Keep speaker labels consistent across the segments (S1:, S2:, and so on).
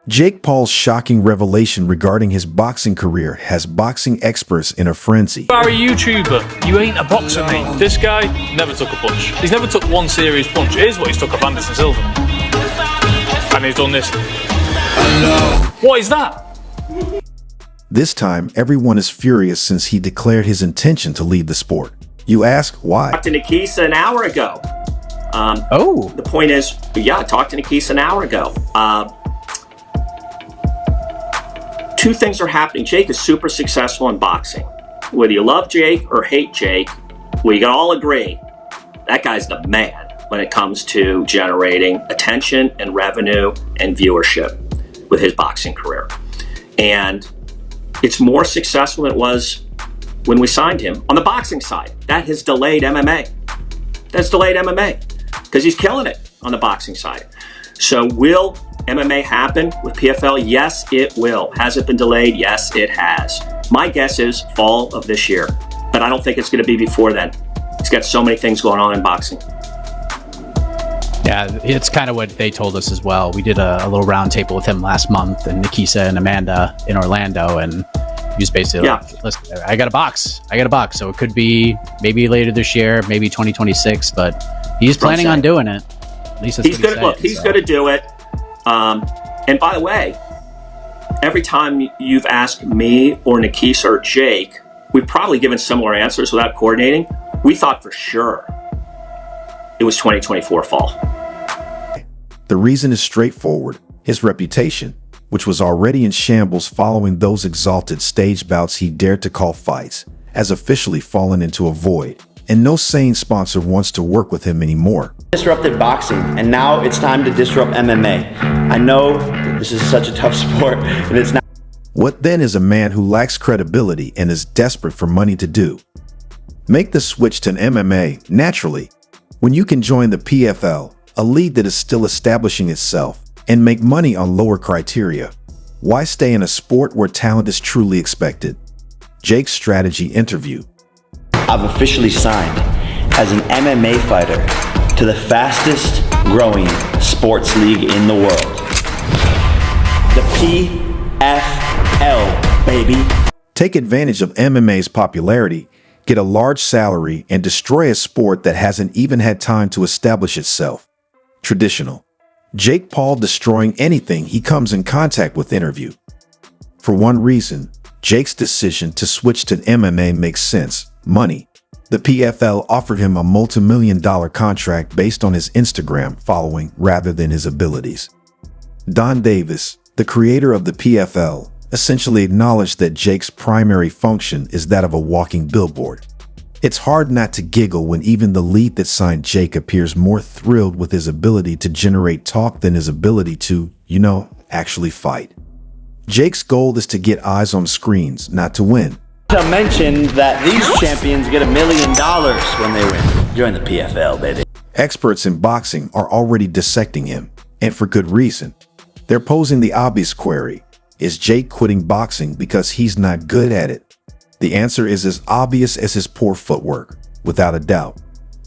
S1: Jake Paul's shocking revelation regarding his boxing career has boxing experts in a frenzy.
S2: You are a YouTuber. You ain't a boxer, mate. This guy never took a punch. He's never took one serious punch. Here's what he's took off Anderson Silva. And he's done this. What is that?
S1: This time, everyone is furious since he declared his intention to leave the sport. You ask why?
S3: I talked to Nikisa an hour ago. The point is, I talked to Nikisa an hour ago. Two things are happening. Jake is super successful in boxing. Whether you love Jake or hate Jake, we can all agree that guy's the man when it comes to generating attention and revenue and viewership with his boxing career. And it's more successful than it was when we signed him on the boxing side. That has delayed MMA. That's delayed MMA because he's killing it on the boxing side. So will MMA happen with PFL? Yes, it will. Has it been delayed? Yes, it has. My guess is fall of this year, but I don't think it's going to be before then. It's got so many things going on in boxing.
S4: Yeah, it's kind of what they told us as well. We did a little round table with him last month, and Nikisa and Amanda in Orlando, and he was basically like, listen, I got a box. So it could be maybe later this year, maybe 2026, but he's planning on doing it. At least that's
S3: he's
S4: what
S3: going to he's going to do it. And by the way, every time you've asked me or Nikisa or Jake, we've probably given similar answers without coordinating. We thought for sure it was 2024 fall.
S1: The reason is straightforward. His reputation, which was already in shambles following those exalted stage bouts he dared to call fights, has officially fallen into a void, and no sane sponsor wants to work with him anymore.
S5: Disrupted boxing, and now it's time to disrupt MMA. I know this is such a tough sport, and it's not.
S1: What then is a man who lacks credibility and is desperate for money to do? Make the switch to MMA naturally, when you can join the PFL, a league that is still establishing itself, and make money on lower criteria. Why stay in a sport where talent is truly expected? Jake's strategy interview.
S5: I've officially signed as an MMA fighter to the fastest growing sports league in the world. The PFL, baby.
S1: Take advantage of MMA's popularity, get a large salary, and destroy a sport that hasn't even had time to establish itself. Traditional. Jake Paul destroying anything he comes in contact with interview. For one reason, Jake's decision to switch to MMA makes sense. Money. The PFL offered him a multi-million-dollar contract based on his Instagram following rather than his abilities. Don Davis, the creator of the PFL, essentially acknowledged that Jake's primary function is that of a walking billboard. It's hard not to giggle when even the lead that signed Jake appears more thrilled with his ability to generate talk than his ability to, actually fight. Jake's goal is to get eyes on screens, not to win.
S5: To mention that these champions get $1 million when they win. Join the PFL, baby.
S1: Experts in boxing are already dissecting him, and for good reason. They're posing the obvious query: is Jake quitting boxing because he's not good at it? The answer is as obvious as his poor footwork, without a doubt.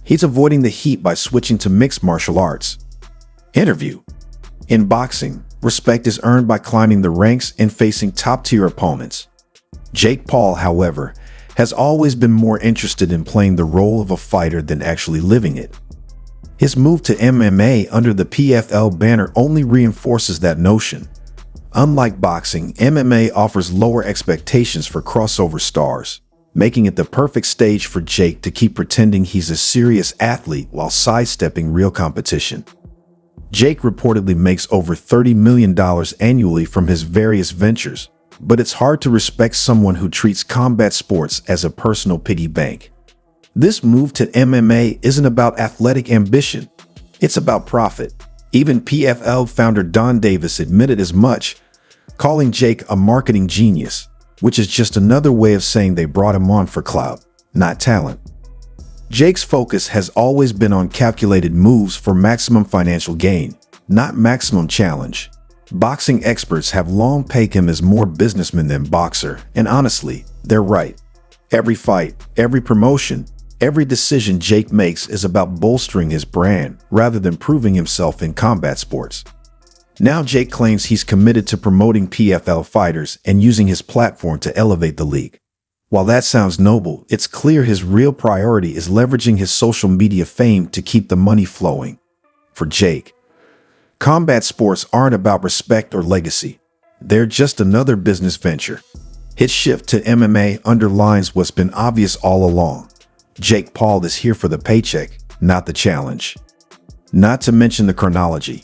S1: He's avoiding the heat by switching to mixed martial arts. Interview. In boxing, respect is earned by climbing the ranks and facing top-tier opponents. Jake Paul, however, has always been more interested in playing the role of a fighter than actually living it. His move to MMA under the PFL banner only reinforces that notion. Unlike boxing, MMA offers lower expectations for crossover stars, making it the perfect stage for Jake to keep pretending he's a serious athlete while sidestepping real competition. Jake reportedly makes over $30 million annually from his various ventures, but it's hard to respect someone who treats combat sports as a personal piggy bank. This move to MMA isn't about athletic ambition, it's about profit. Even PFL founder Don Davis admitted as much, calling Jake a marketing genius, which is just another way of saying they brought him on for clout, not talent. Jake's focus has always been on calculated moves for maximum financial gain, not maximum challenge. Boxing experts have long pegged him as more businessman than boxer, and honestly, they're right. Every fight, every promotion, every decision Jake makes is about bolstering his brand rather than proving himself in combat sports. Now Jake claims he's committed to promoting PFL fighters and using his platform to elevate the league. While that sounds noble, it's clear his real priority is leveraging his social media fame to keep the money flowing. For Jake, combat sports aren't about respect or legacy. They're just another business venture. His shift to MMA underlines what's been obvious all along. Jake Paul is here for the paycheck, not the challenge. Not to mention the chronology.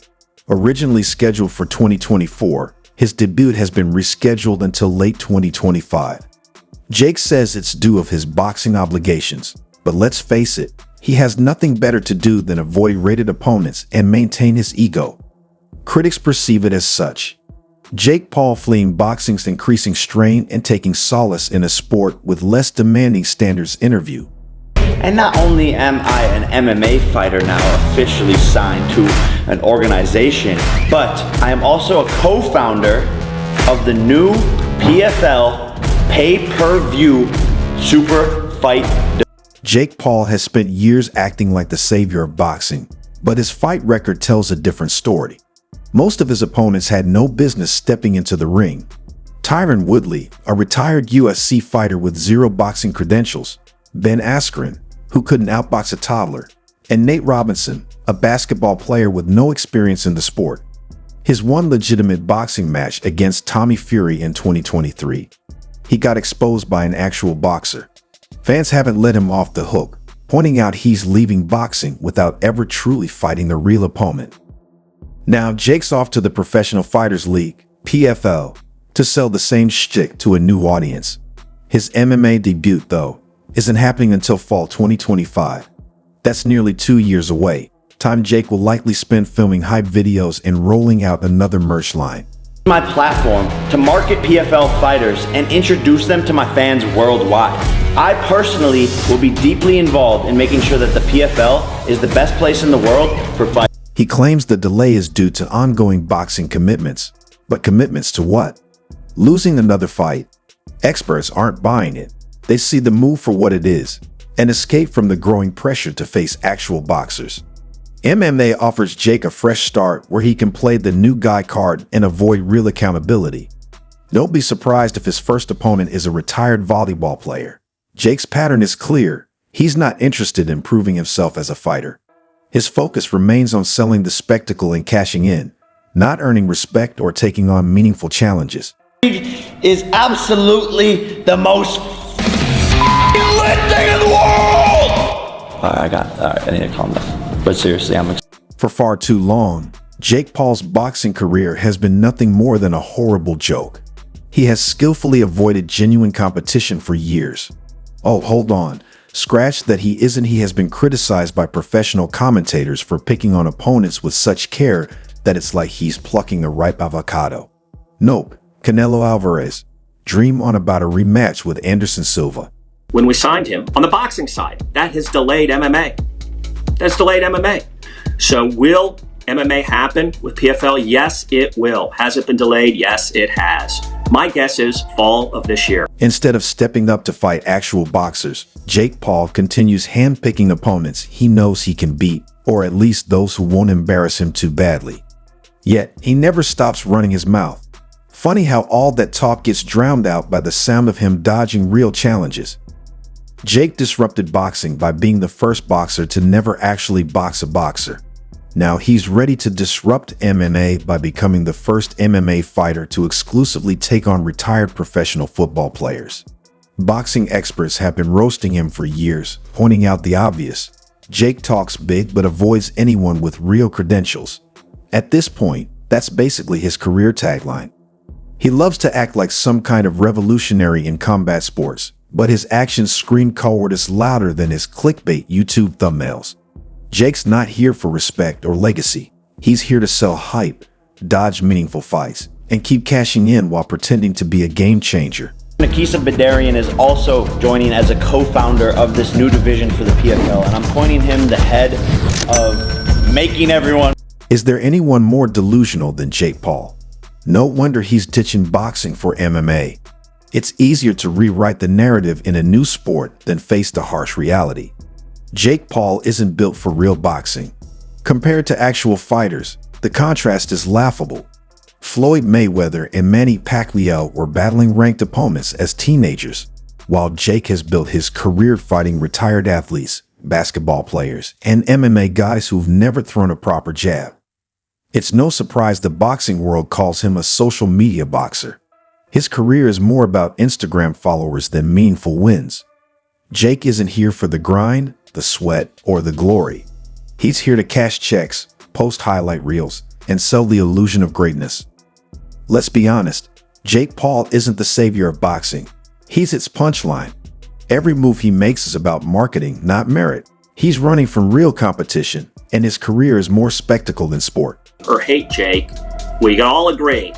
S1: Originally scheduled for 2024, his debut has been rescheduled until late 2025. Jake says it's due of his boxing obligations, but let's face it, he has nothing better to do than avoid rated opponents and maintain his ego. Critics perceive it as such. Jake Paul fleeing boxing's increasing strain and taking solace in a sport with less demanding standards interview.
S5: And not only am I an MMA fighter now officially signed to an organization, but I am also a co-founder of the new PFL pay-per-view super fight.
S1: Jake Paul has spent years acting like the savior of boxing, but his fight record tells a different story. Most of his opponents had no business stepping into the ring. Tyron Woodley, a retired UFC fighter with zero boxing credentials, Ben Askren, who couldn't outbox a toddler, and Nate Robinson, a basketball player with no experience in the sport. His one legitimate boxing match against Tommy Fury in 2023. He got exposed by an actual boxer. Fans haven't let him off the hook, pointing out he's leaving boxing without ever truly fighting the real opponent. Now Jake's off to the Professional Fighters League, PFL, to sell the same shtick to a new audience. His MMA debut, though, isn't happening until fall 2025. That's nearly 2 years away, time Jake will likely spend filming hype videos and rolling out another merch line.
S5: My platform to market PFL fighters and introduce them to my fans worldwide. I personally will be deeply involved in making sure that the PFL is the best place in the world for fighting.
S1: He claims the delay is due to ongoing boxing commitments. But commitments to what? Losing another fight? Experts aren't buying it. They see the move for what it is, an escape from the growing pressure to face actual boxers. MMA offers Jake a fresh start where he can play the new guy card and avoid real accountability. Don't be surprised if his first opponent is a retired volleyball player. Jake's pattern is clear. He's not interested in proving himself as a fighter. His focus remains on selling the spectacle and cashing in, not earning respect or taking on meaningful challenges.
S5: Is absolutely the most lit thing in the world! I need to calm down. But seriously,
S1: For far too long, Jake Paul's boxing career has been nothing more than a horrible joke. He has skillfully avoided genuine competition for years. Oh, hold on. Scratch that he has been criticized by professional commentators for picking on opponents with such care that it's like he's plucking a ripe avocado. Nope, Canelo Alvarez. Dream on about a rematch with Anderson Silva.
S3: When we signed him, on the boxing side, that has delayed MMA. That's delayed MMA. So will MMA happen with PFL? Yes, it will. Has it been delayed? Yes, it has. My guess is fall of this year.
S1: Instead of stepping up to fight actual boxers, Jake Paul continues handpicking opponents he knows he can beat, or at least those who won't embarrass him too badly. Yet, he never stops running his mouth. Funny how all that talk gets drowned out by the sound of him dodging real challenges. Jake disrupted boxing by being the first boxer to never actually box a boxer. Now he's ready to disrupt MMA by becoming the first MMA fighter to exclusively take on retired professional football players. Boxing experts have been roasting him for years, pointing out the obvious. Jake talks big but avoids anyone with real credentials. At this point, that's basically his career tagline. He loves to act like some kind of revolutionary in combat sports, but his actions scream cowardice louder than his clickbait YouTube thumbnails. Jake's not here for respect or legacy. He's here to sell hype, dodge meaningful fights, and keep cashing in while pretending to be a game changer.
S5: Nakisa Badarian is also joining as a co-founder of this new division for the PFL, and I'm pointing him the head of making everyone.
S1: Is there anyone more delusional than Jake Paul? No wonder he's ditching boxing for MMA. It's easier to rewrite the narrative in a new sport than face the harsh reality. Jake Paul isn't built for real boxing. Compared to actual fighters, The contrast is laughable. Floyd Mayweather and Manny Pacquiao were battling ranked opponents as teenagers, while Jake has built his career fighting retired athletes, basketball players, and MMA guys who've never thrown a proper jab. It's no surprise the boxing world calls him a social media boxer. His career is more about Instagram followers than meaningful wins. Jake isn't here for the grind, the sweat, or the glory. He's here to cash checks, post highlight reels, and sell the illusion of greatness. Let's be honest, Jake Paul isn't the savior of boxing. He's its punchline. Every move he makes is about marketing, not merit. He's running from real competition, and his career is more spectacle than sport.
S3: Or hate Jake, we can all agree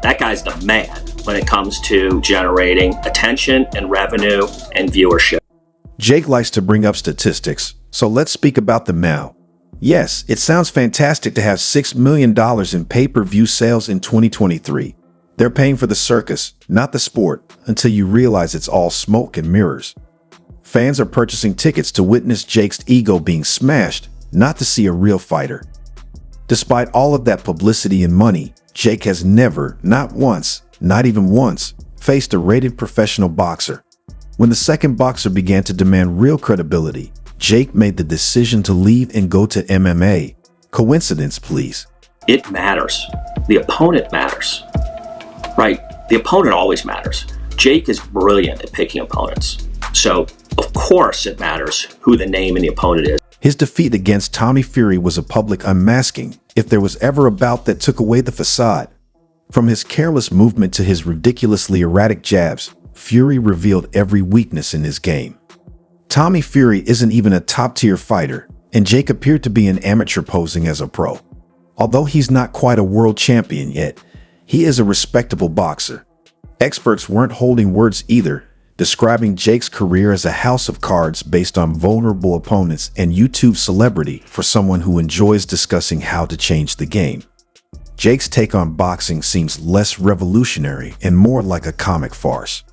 S3: that guy's the man when it comes to generating attention and revenue and viewership.
S1: Jake likes to bring up statistics, so let's speak about them now. Yes, it sounds fantastic to have $6 million in pay-per-view sales in 2023. They're paying for the circus, not the sport, until you realize it's all smoke and mirrors. Fans are purchasing tickets to witness Jake's ego being smashed, not to see a real fighter. Despite all of that publicity and money, Jake has never, not once, not even once, faced a rated professional boxer. When the second boxer began to demand real credibility, Jake made the decision to leave and go to MMA. Coincidence, please?
S3: It matters. The opponent matters. Right? The opponent always matters. Jake is brilliant at picking opponents. So, of course it matters who the name and the opponent is.
S1: His defeat against Tommy Fury was a public unmasking, if there was ever a bout that took away the facade. From his careless movement to his ridiculously erratic jabs, Fury revealed every weakness in his game. Tommy Fury isn't even a top-tier fighter, and Jake appeared to be an amateur posing as a pro. Although he's not quite a world champion yet, he is a respectable boxer. Experts weren't holding words either, describing Jake's career as a house of cards based on vulnerable opponents and YouTube celebrity for someone who enjoys discussing how to change the game. Jake's take on boxing seems less revolutionary and more like a comic farce.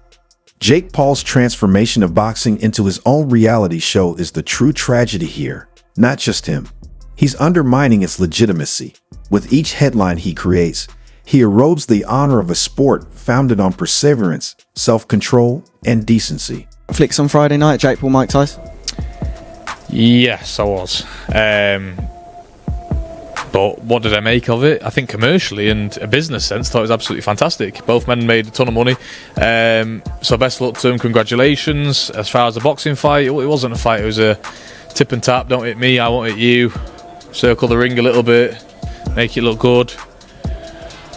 S1: Jake Paul's transformation of boxing into his own reality show is the true tragedy here, not just him. He's undermining its legitimacy. With each headline he creates, he erodes the honor of a sport founded on perseverance, self-control, and decency.
S6: Flicks on Friday night, Jake Paul, Mike Tyson?
S2: Yes, I was. But what did I make of it? I think commercially and a business sense, thought it was absolutely fantastic. Both men made a ton of money. So best luck to them. Congratulations. As far as the boxing fight, it wasn't a fight. It was a tip and tap. Don't hit me, I won't hit you. Circle the ring a little bit. Make it look good.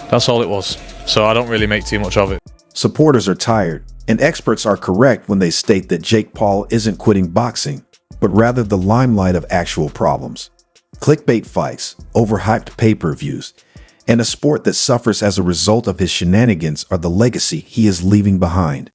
S2: That's all it was. So I don't really make too much of it.
S1: Supporters are tired, and experts are correct when they state that Jake Paul isn't quitting boxing, but rather the limelight of actual problems. Clickbait fights, overhyped pay-per-views, and a sport that suffers as a result of his shenanigans are the legacy he is leaving behind.